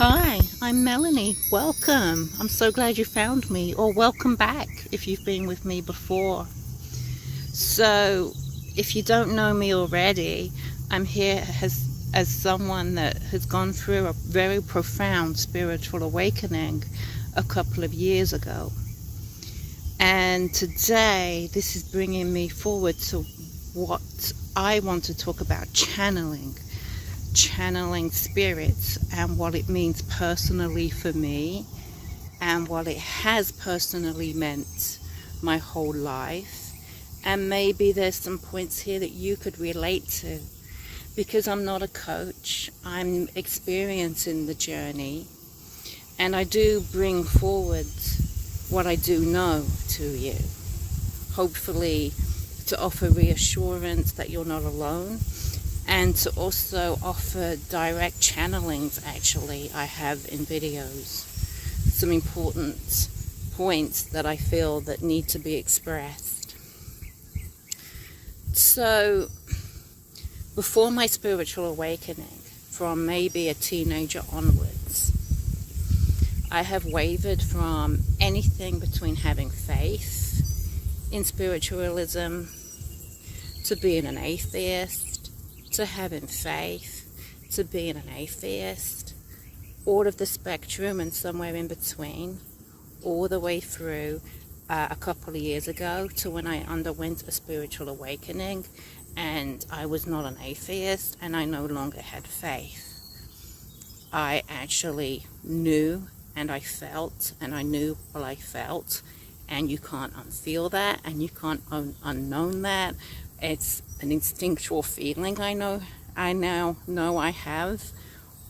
Hi, I'm Melanie. Welcome. I'm so glad you found me, or welcome back if you've been with me before. So, if you don't know me already, I'm here as someone that has gone through a very profound spiritual awakening a couple of years ago. And today, this is bringing me forward to what I want to talk about: channeling spirits, and what it means personally for me, and what it has personally meant my whole life. And maybe there's some points here that you could relate to, because I'm not a coach. I'm experiencing the journey, and I do bring forward what I do know to you, hopefully to offer reassurance that you're not alone, and to also offer direct channelings. Actually, I have in videos some important points that I feel that need to be expressed. So, before my spiritual awakening, from maybe a teenager onwards, I have wavered from anything between having faith in spiritualism to being an atheist, to having faith, to being an atheist, all of the spectrum and somewhere in between, all the way through a couple of years ago to when I underwent a spiritual awakening and I was not an atheist and I no longer had faith. I actually knew and I felt, and I knew what I felt, and you can't unfeel that, and you can't unknown that. It's an instinctual feeling I now know I have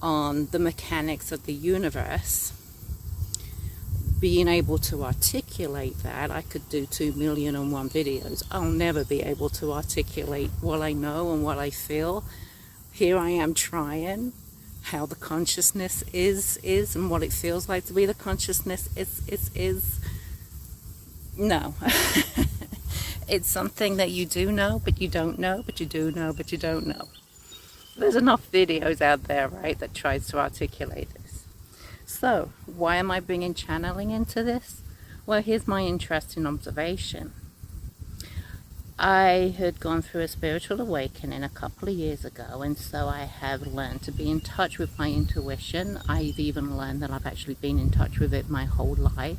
on the mechanics of the universe. Being able to articulate that, I could do 2,000,001 videos. I'll never be able to articulate what I know and what I feel. Here I am trying how the consciousness is and what it feels like to be the consciousness is. No. It's something that you do know, but you don't know, but you do know, but you don't know. There's enough videos out there, right, that tries to articulate this. So, why am I bringing channeling into this? Well, here's my interesting observation. I had gone through a spiritual awakening a couple of years ago, and so I have learned to be in touch with my intuition. I've even learned that I've actually been in touch with it my whole life.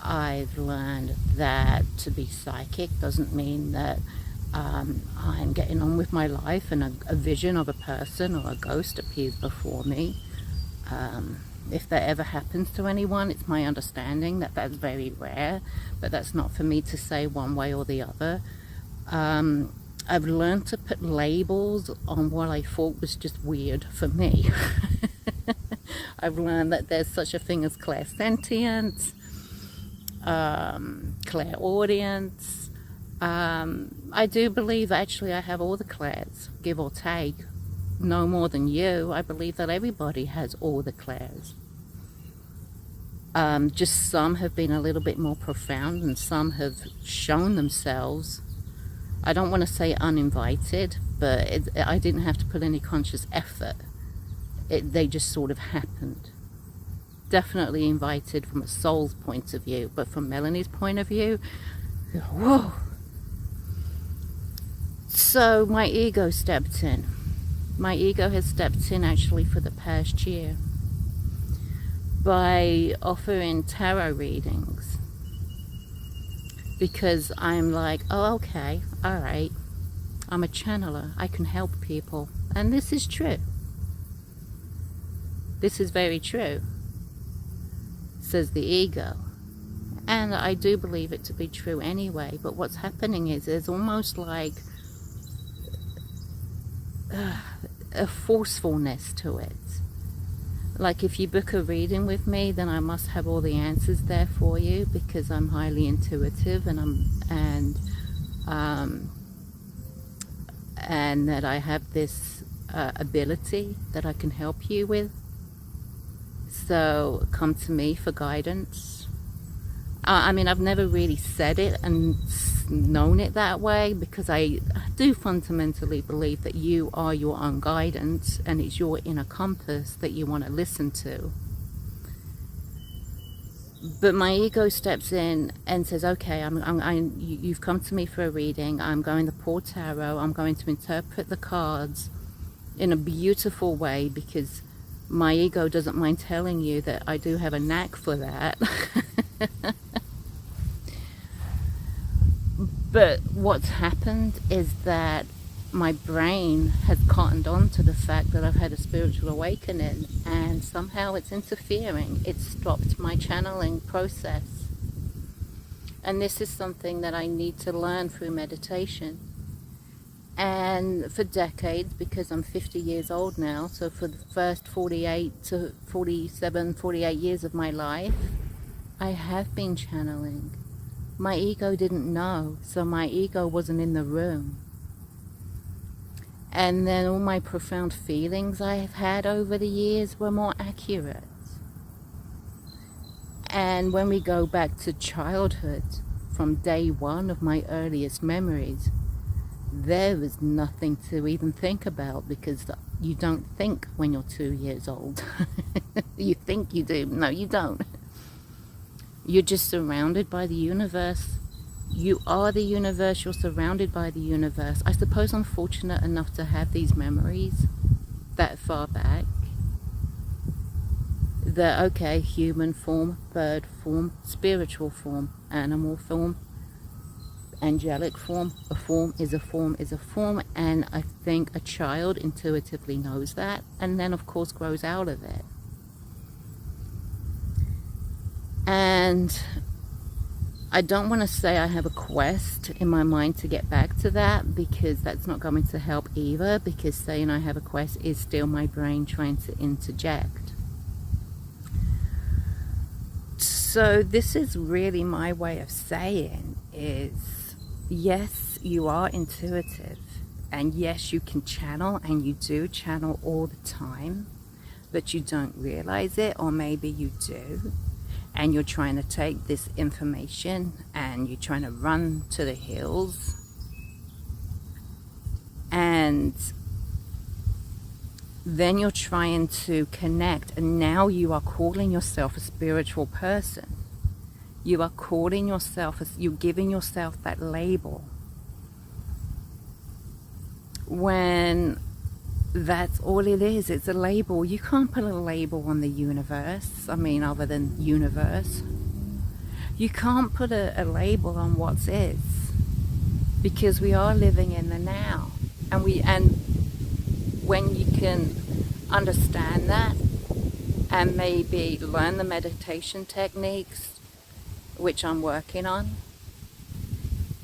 I've learned that to be psychic doesn't mean that I'm getting on with my life and a vision of a person or a ghost appears before me. If that ever happens to anyone, it's my understanding that that's very rare, but that's not for me to say one way or the other. I've learned to put labels on what I thought was just weird for me. I've learned that there's such a thing as clairsentience, clairaudience. I do believe actually I have all the clairs, give or take. No more than you. I believe that everybody has all the clairs. Just some have been a little bit more profound, and some have shown themselves. I don't want to say uninvited, but I didn't have to put any conscious effort. They just sort of happened. Definitely invited from a soul's point of view, but from Melanie's point of view, whoa. So my ego stepped in. My ego has stepped in actually for the past year by offering tarot readings, because I'm like, oh, okay, all right, I'm a channeler, I can help people, and this is true. This is very true, says the ego, and I do believe it to be true anyway. But what's happening is there's almost like a forcefulness to it. Like if you book a reading with me, then I must have all the answers there for you, because I'm highly intuitive and that I have this ability that I can help you with. So come to me for guidance. I mean, I've never really said it and known it that way, because I do fundamentally believe that you are your own guidance, and it's your inner compass that you want to listen to. But my ego steps in and says, okay, you've come to me for a reading. I'm going to pull tarot. I'm going to interpret the cards in a beautiful way, because my ego doesn't mind telling you that I do have a knack for that. But what's happened is that my brain has cottoned on to the fact that I've had a spiritual awakening, and somehow it's interfering. It's stopped my channeling process. And this is something that I need to learn through meditation. And for decades, because I'm 50 years old now, so for the first 48 to 47, 48 years of my life, I have been channeling. My ego didn't know, so my ego wasn't in the room. And then all my profound feelings I have had over the years were more accurate. And when we go back to childhood, from day one of my earliest memories, there was nothing to even think about, because you don't think when you're 2 years old. You think you do. No, you don't. You're just surrounded by the universe. You are the universe. You're surrounded by the universe. I suppose I'm fortunate enough to have these memories that far back. That, okay, human form, bird form, spiritual form, animal form, angelic form. A form is a form is a form. And I think a child intuitively knows that, and then of course grows out of it. And I don't want to say I have a quest in my mind to get back to that, because that's not going to help either, because saying I have a quest is still my brain trying to interject. So this is really my way of saying is, yes, you are intuitive, and yes, you can channel, and you do channel all the time, but you don't realize it, or maybe you do. And you're trying to take this information and you're trying to run to the hills, and then you're trying to connect, and now you are calling yourself a spiritual person. You are calling yourself, you're giving yourself that label, when that's all it is. It's a label. You can't put a label on the universe. I mean, other than universe. You can't put a label on what is, because we are living in the now. And when you can understand that, and maybe learn the meditation techniques, which I'm working on,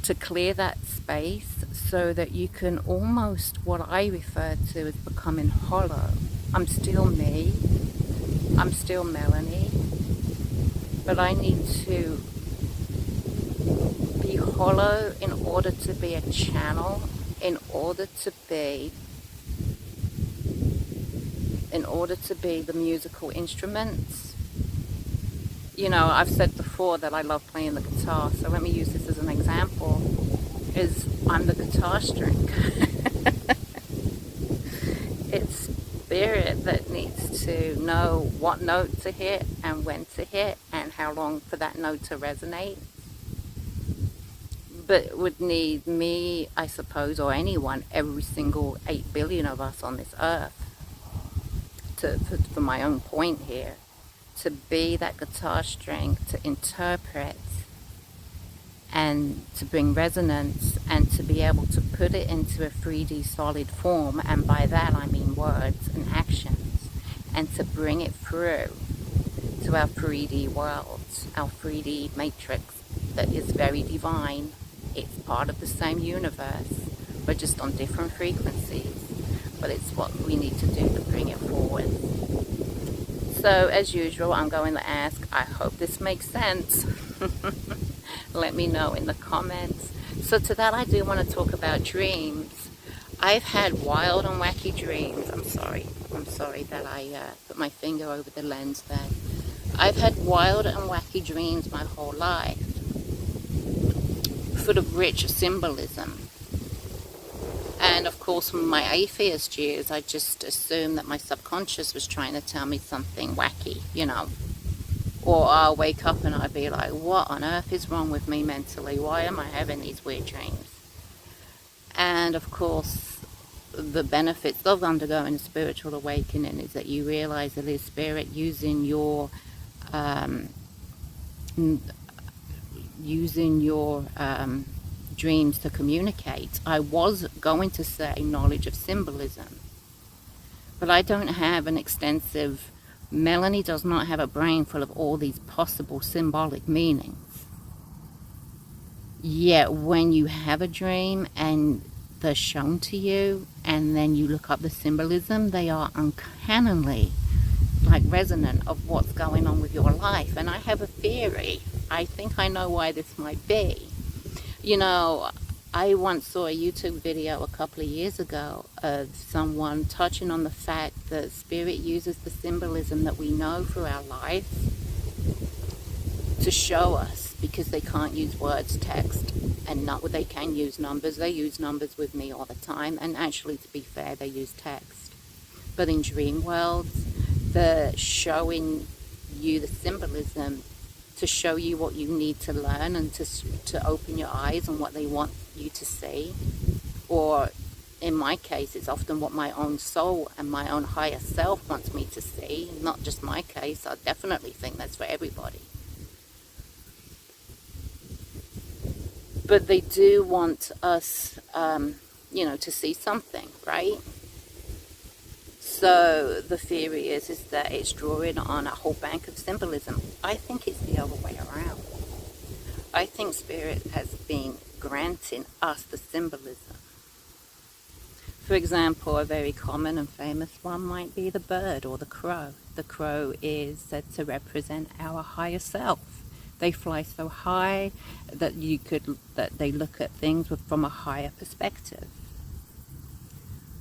to clear that space, so that you can almost, what I refer to as becoming hollow. I'm still me, I'm still Melanie, but I need to be hollow in order to be a channel, in order to be the musical instruments. You know, I've said before that I love playing the guitar, so let me use this as an example. I'm the guitar string. It's spirit that needs to know what note to hit and when to hit and how long for that note to resonate. But it would need me, I suppose, or anyone, every single 8 billion of us on this earth, for my own point here, to be that guitar string, to interpret and to bring resonance, and to be able to put it into a 3D solid form, and by that I mean words and actions, and to bring it through to our 3D world, our 3D matrix that is very divine. It's part of the same universe, we're just on different frequencies, but it's what we need to do to bring it forward. So as usual, I'm going to ask, I hope this makes sense. Let me know in the comments. So to that, I do want to talk about dreams. I've had wild and wacky dreams. I'm sorry that I put my finger over the lens there. I've had wild and wacky dreams my whole life, full of rich symbolism. And of course, from my atheist years, I just assumed that my subconscious was trying to tell me something wacky, you know. Or I'll wake up and I'll be like, what on earth is wrong with me mentally? Why am I having these weird dreams? And of course, the benefits of undergoing a spiritual awakening is that you realize that it's spirit using your dreams to communicate. I was going to say knowledge of symbolism, but I don't have an extensive, Melanie does not have a brain full of all these possible symbolic meanings. Yet when you have a dream and they're shown to you and then you look up the symbolism, they are uncannily like resonant of what's going on with your life. And I have a theory. I think I know why this might be. You know, I once saw a YouTube video a couple of years ago of someone touching on the fact that spirit uses the symbolism that we know through our life to show us, because they can't use words, text, and not they can use numbers. They use numbers with me all the time, and actually, to be fair, they use text. But in dream worlds, they're showing you the symbolism to show you what you need to learn and to open your eyes on what they want you to see. Or in my case, it's often what my own soul and my own higher self wants me to see. Not just my case. I definitely think that's for everybody. But they do want us, to see something, right? So the theory is that it's drawing on a whole bank of symbolism. I think it's the other way around. I think spirit has been granting us the symbolism. For example, a very common and famous one might be the bird or the crow. The crow is said to represent our higher self. They fly so high that they look at things from a higher perspective.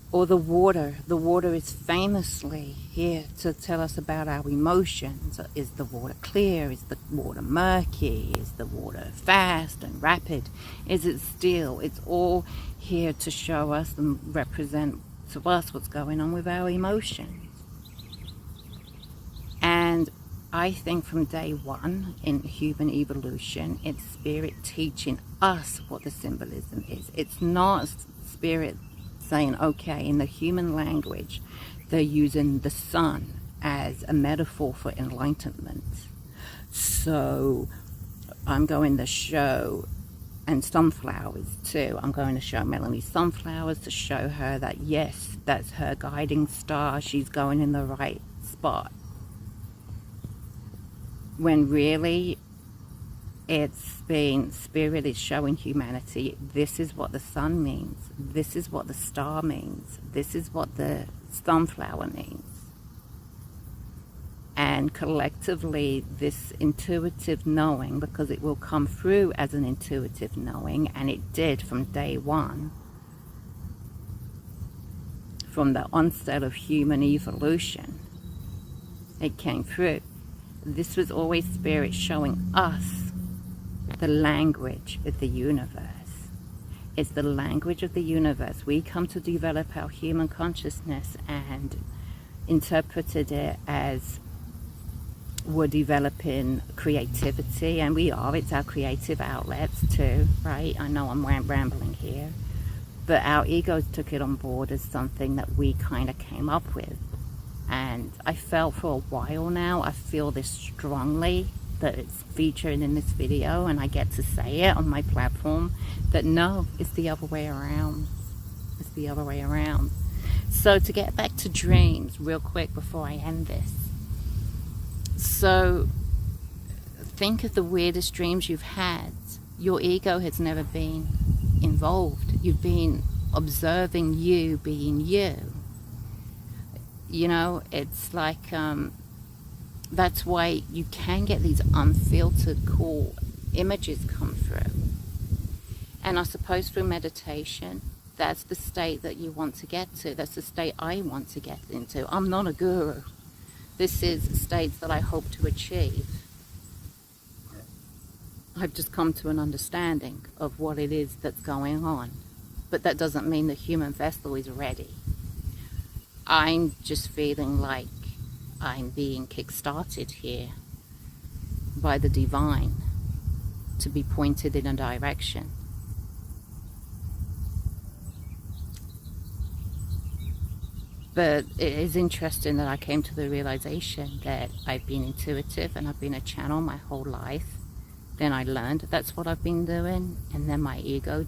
Or the water. The water is famously here to tell us about our emotions. Is the water clear? Is the water murky? Is the water fast and rapid? Is it still? It's all here to show us and represent to us what's going on with our emotions. And I think from day one in human evolution, it's spirit teaching us what the symbolism is. It's not spirit saying, okay, in the human language, they're using the sun as a metaphor for enlightenment. So I'm going to show, and sunflowers too, I'm going to show Melanie sunflowers to show her that, yes, that's her guiding star. She's going in the right spot. When really, it's been, spirit is showing humanity, this is what the sun means, this is what the star means, this is what the sunflower means. And collectively, this intuitive knowing, because it will come through as an intuitive knowing, and it did from day one, from the onset of human evolution, it came through. This was always spirit showing us the language of the universe. It's the language of the universe. We come to develop our human consciousness and interpreted it as we're developing creativity, and we are. It's our creative outlets too, right? I know I'm rambling here, but our egos took it on board as something that we kind of came up with. And I felt for a while now, I feel this strongly, that it's featured in this video and I get to say it on my platform, that no, it's the other way around. It's the other way around. So to get back to dreams real quick before I end this. So think of the weirdest dreams you've had. Your ego has never been involved. You've been observing you being you. You know, it's like, that's why you can get these unfiltered, cool images come through. And I suppose through meditation, that's the state that you want to get to. That's the state I want to get into. I'm not a guru. This is states that I hope to achieve. I've just come to an understanding of what it is that's going on. But that doesn't mean the human vessel is ready. I'm just feeling like I'm being kick-started here by the divine to be pointed in a direction. But it is interesting that I came to the realization that I've been intuitive and I've been a channel my whole life. Then I learned that's what I've been doing, and then my ego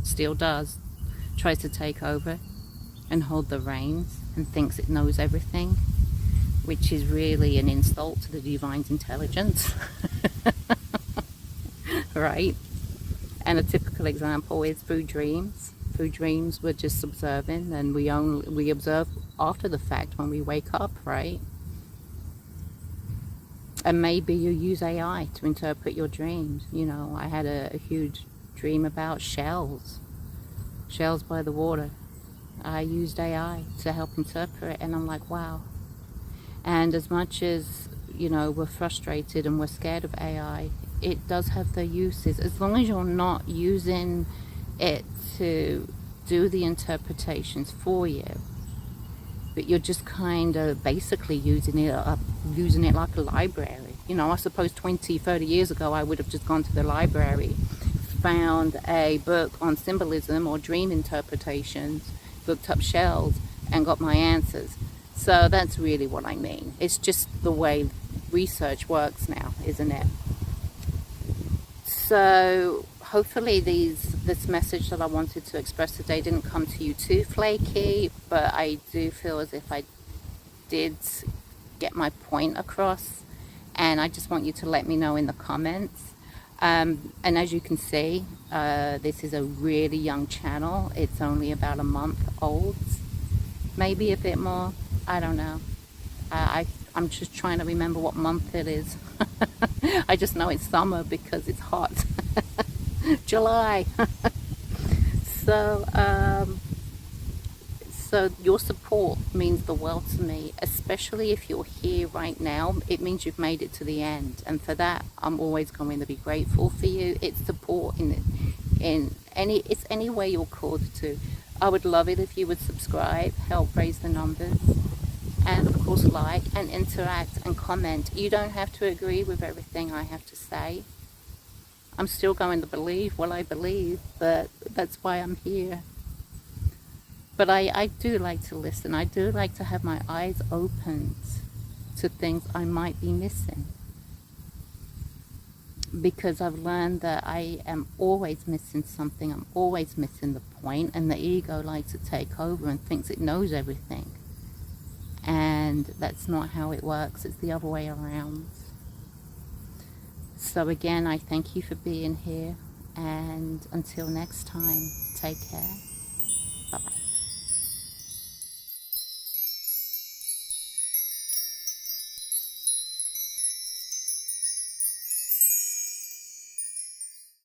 still does, tries to take over and hold the reins and thinks it knows everything, which is really an insult to the divine's intelligence. Right? And a typical example is through dreams. Through dreams, we're just observing, and we observe after the fact when we wake up, right? And maybe you use AI to interpret your dreams. You know, I had a huge dream about shells by the water. I used AI to help interpret, and I'm like, wow. And as much as, you know, we're frustrated and we're scared of AI, it does have the uses. As long as you're not using it to do the interpretations for you, but you're just kind of basically using it like a library. You know, I suppose 20, 30 years ago, I would have just gone to the library, found a book on symbolism or dream interpretations, looked up shells, and got my answers. So that's really what I mean. It's just the way research works now, isn't it? So hopefully this message that I wanted to express today didn't come to you too flaky, but I do feel as if I did get my point across, and I just want you to let me know in the comments. And as you can see, this is a really young channel. It's only about a month old, maybe a bit more, I don't know. I'm just trying to remember what month it is. I just know it's summer because it's hot. July. So your support means the world to me, especially if you're here right now. It means you've made it to the end, and for that I'm always going to be grateful for you. It's support in any way you're called to. I would love it if you would subscribe, help raise the numbers, and of course like and interact and comment. You don't have to agree with everything I have to say. I'm still going to believe what I believe, but that's why I'm here. But I do like to listen. I do like to have my eyes opened to things I might be missing. Because I've learned that I am always missing something. I'm always missing the point, and the ego likes to take over and thinks it knows everything. And that's not how it works. It's the other way around. So again, I thank you for being here, and until next time, take care. Bye-bye.